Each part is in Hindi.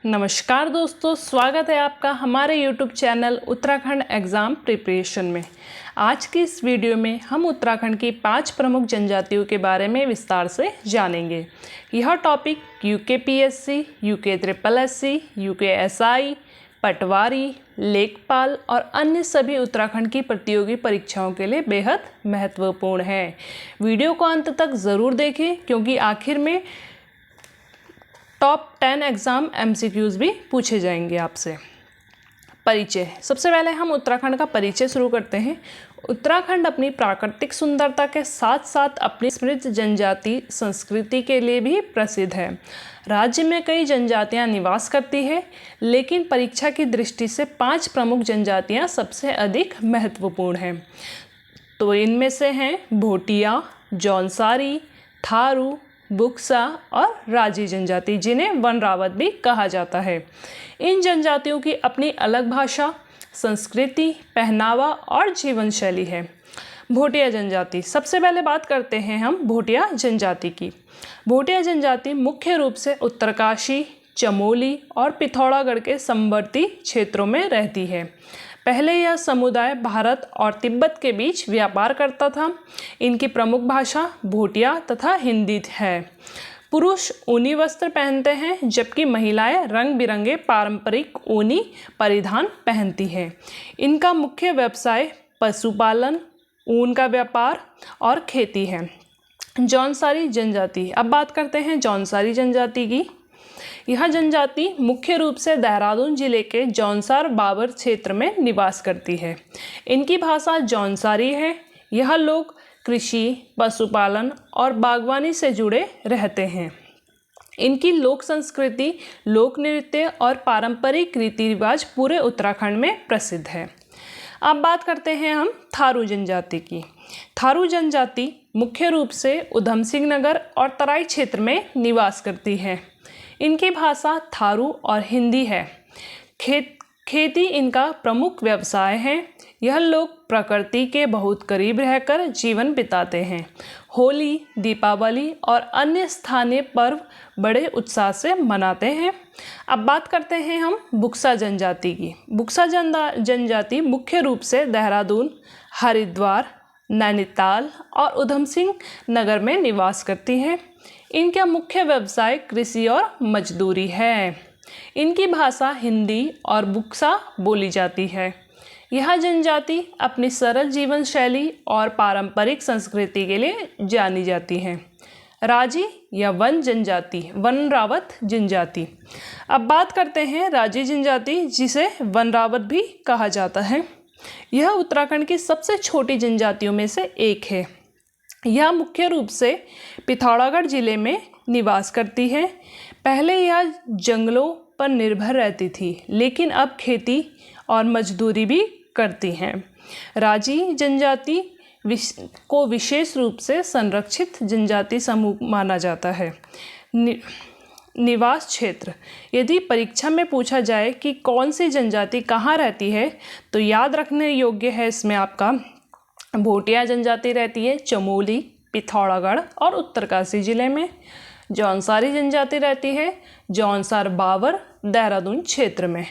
नमस्कार दोस्तों, स्वागत है आपका हमारे YouTube channel Uttarakhand exam preparation में। आज की इस वीडियो में हम उत्तराखंड की 5 प्रमुख जनजातियों के बारे में विस्तार से जानेंगे। यह टॉपिक UKPSC, UKSSC, UKSI, पटवारी, लेखपाल और अन्य सभी उत्तराखंड की प्रतियोगी परीक्षाओं के लिए बेहद महत्वपूर्ण है। वीडियो को अंत तक ज़रूर देखें क्योंकि आखिर में टॉप 10 एग्ज़ाम MCQs भी पूछे जाएंगे आपसे। परिचय। सबसे पहले हम उत्तराखंड का परिचय शुरू करते हैं। उत्तराखंड अपनी प्राकृतिक सुंदरता के साथ साथ अपनी समृद्ध जनजाति संस्कृति के लिए भी प्रसिद्ध है। राज्य में कई जनजातियां निवास करती है, लेकिन परीक्षा की दृष्टि से 5 प्रमुख जनजातियां सबसे अधिक महत्वपूर्ण हैं। तो इनमें से हैं भोटिया, जौनसारी, थारू, बुक्सा और राजी जनजाति, जिन्हें वन रावत भी कहा जाता है। इन जनजातियों की अपनी अलग भाषा, संस्कृति, पहनावा और जीवन शैली है। भोटिया जनजाति। सबसे पहले बात करते हैं हम भोटिया जनजाति की। भोटिया जनजाति मुख्य रूप से उत्तरकाशी, चमोली और पिथौरागढ़ के समवर्ती क्षेत्रों में रहती है। पहले यह समुदाय भारत और तिब्बत के बीच व्यापार करता था। इनकी प्रमुख भाषा भोटिया तथा हिंदी है। पुरुष ऊनी वस्त्र पहनते हैं, जबकि महिलाएं रंग बिरंगे पारंपरिक ऊनी परिधान पहनती हैं। इनका मुख्य व्यवसाय पशुपालन, ऊन का व्यापार और खेती है। जौनसारी जनजाति। अब बात करते हैं जौनसारी जनजाति की। यह जनजाति मुख्य रूप से देहरादून जिले के जौनसार बाबर क्षेत्र में निवास करती है। इनकी भाषा जौनसारी है। यह लोग कृषि, पशुपालन और बागवानी से जुड़े रहते हैं। इनकी लोक संस्कृति, लोक नृत्य और पारंपरिक रीति रिवाज पूरे उत्तराखंड में प्रसिद्ध है। अब बात करते हैं हम थारू जनजाति की। थारू जनजाति मुख्य रूप से उधम सिंह नगर और तराई क्षेत्र में निवास करती है। इनकी भाषा थारू और हिंदी है। खेती इनका प्रमुख व्यवसाय है। यह लोग प्रकृति के बहुत करीब रहकर जीवन बिताते हैं। होली, दीपावली और अन्य स्थानीय पर्व बड़े उत्साह से मनाते हैं। अब बात करते हैं हम बुक्सा जनजाति की। बुक्सा जनजाति मुख्य रूप से देहरादून, हरिद्वार, नैनीताल और उधम सिंह नगर में निवास करती है। इनका मुख्य व्यवसाय कृषि और मजदूरी है। इनकी भाषा हिंदी और बुक्सा बोली जाती है। यह जनजाति अपनी सरल जीवन शैली और पारंपरिक संस्कृति के लिए जानी जाती है। राजी या वन जनजाति, वन रावत जनजाति। अब बात करते हैं राजी जनजाति, जिसे वन रावत भी कहा जाता है। यह उत्तराखंड की सबसे छोटी जनजातियों में से एक है। यह मुख्य रूप से पिथौरागढ़ जिले में निवास करती है। पहले यह जंगलों पर निर्भर रहती थी, लेकिन अब खेती और मजदूरी भी करती हैं। राजी जनजाति को विशेष रूप से संरक्षित जनजाति समूह माना जाता है। निवास क्षेत्र। यदि परीक्षा में पूछा जाए कि कौन सी जनजाति कहाँ रहती है, तो याद रखने योग्य है इसमें आपका भोटिया जनजाति रहती है चमोली, पिथौरागढ़ और उत्तरकाशी जिले में। जौनसारी जनजाति रहती है जौनसार बाबर, देहरादून क्षेत्र में।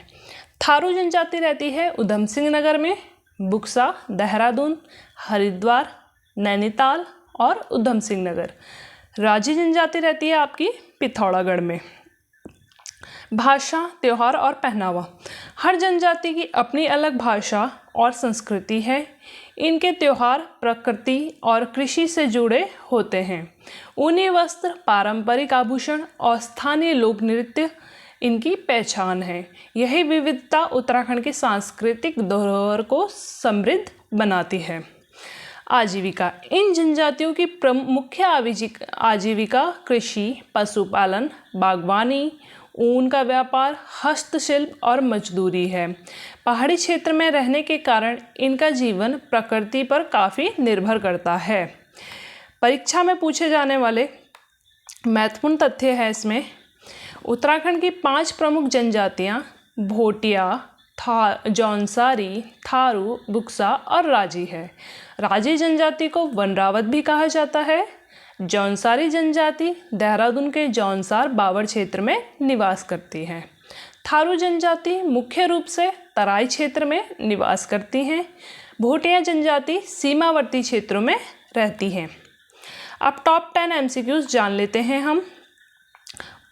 थारू जनजाति रहती है उधम सिंह नगर में। बुक्सा देहरादून, हरिद्वार, नैनीताल और उधम सिंह नगर। राजी जनजाति रहती है आपकी पिथौरागढ़ में। भाषा, त्यौहार और पहनावा। हर जनजाति की अपनी अलग भाषा और संस्कृति है। इनके त्यौहार प्रकृति और कृषि से जुड़े होते हैं। ऊनी वस्त्र, पारंपरिक आभूषण और स्थानीय लोक नृत्य इनकी पहचान है। यही विविधता उत्तराखंड की सांस्कृतिक धरोहर को समृद्ध बनाती है। आजीविका। इन जनजातियों की मुख्य आजीविका कृषि, पशुपालन, बागवानी, ऊन का व्यापार, हस्तशिल्प और मजदूरी है। पहाड़ी क्षेत्र में रहने के कारण इनका जीवन प्रकृति पर काफ़ी निर्भर करता है। परीक्षा में पूछे जाने वाले महत्वपूर्ण तथ्य है इसमें उत्तराखंड की 5 प्रमुख जनजातियां भोटिया, जौनसारी, थारू, बुक्सा और राजी है। राजी जनजाति को वन रावत भी कहा जाता है। जौनसारी जनजाति देहरादून के जौनसार बाबर क्षेत्र में निवास करती है। थारू जनजाति मुख्य रूप से तराई क्षेत्र में निवास करती हैं। भोटिया जनजाति सीमावर्ती क्षेत्रों में रहती है। अब टॉप 10 MCQs जान लेते हैं हम।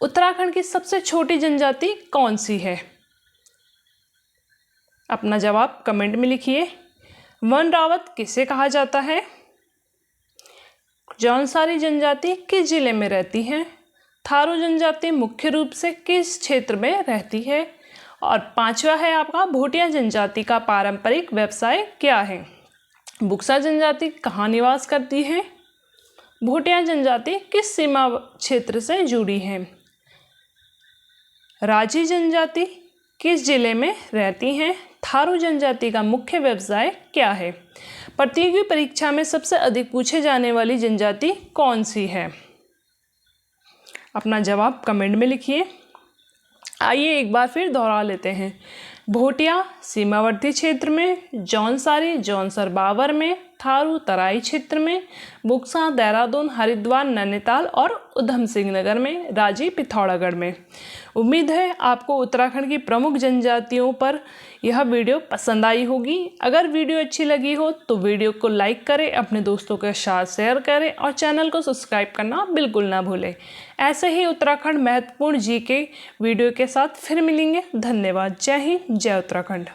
उत्तराखंड की सबसे छोटी जनजाति कौन सी है? अपना जवाब कमेंट में लिखिए। वन रावत किसे कहा जाता है? जौनसारी जनजाति किस जिले में रहती है? थारू जनजाति मुख्य रूप से किस क्षेत्र में रहती है? और पांचवा है आपका, भोटिया जनजाति का पारंपरिक व्यवसाय क्या है? बुक्सा जनजाति कहाँ निवास करती है? भोटिया जनजाति किस सीमा क्षेत्र से जुड़ी है? राजी जनजाति किस जिले में रहती हैं? थारू जनजाति का मुख्य व्यवसाय क्या है? प्रतियोगी परीक्षा में सबसे अधिक पूछे जाने वाली जनजाति कौन सी है? अपना जवाब कमेंट में लिखिए। आइए एक बार फिर दोहरा लेते हैं। भोटिया सीमावर्ती क्षेत्र में, जौनसारी जौनसर बावर में, थारू तराई क्षेत्र में, बुक्सा देहरादून हरिद्वार नैनीताल और उधम सिंह नगर में, राजी पिथौरागढ़ में। उम्मीद है आपको उत्तराखंड की प्रमुख जनजातियों पर यह वीडियो पसंद आई होगी। अगर वीडियो अच्छी लगी हो तो वीडियो को लाइक करें, अपने दोस्तों के साथ शेयर करें और चैनल को सब्सक्राइब करना बिल्कुल ना भूलें। ऐसे ही उत्तराखंड महत्वपूर्ण जीके वीडियो के साथ फिर मिलेंगे। धन्यवाद। जय हिंद, जय उत्तराखंड।